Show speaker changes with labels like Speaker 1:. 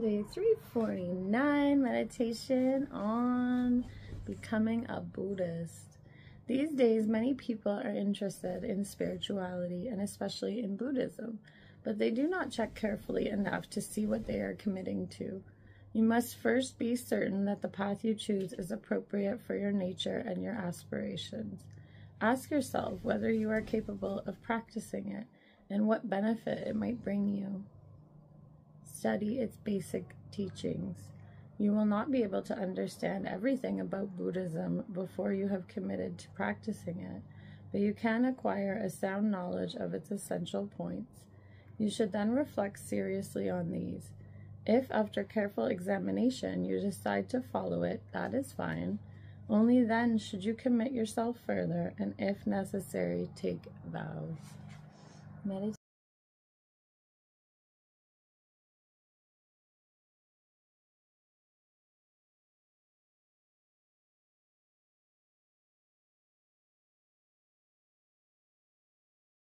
Speaker 1: Day 349, meditation on becoming a Buddhist. These days, many people are interested in spirituality and especially in Buddhism, but they do not check carefully enough to see what they are committing to. You must first be certain that the path you choose is appropriate for your nature and your aspirations. Ask yourself whether you are capable of practicing it and what benefit it might bring you. Study its basic teachings. You will not be able to understand everything about Buddhism before you have committed to practicing it, but you can acquire a sound knowledge of its essential points. You should then reflect seriously on these. If, after careful examination, you decide to follow it, that is fine. Only then should you commit yourself further and, if necessary, take vows.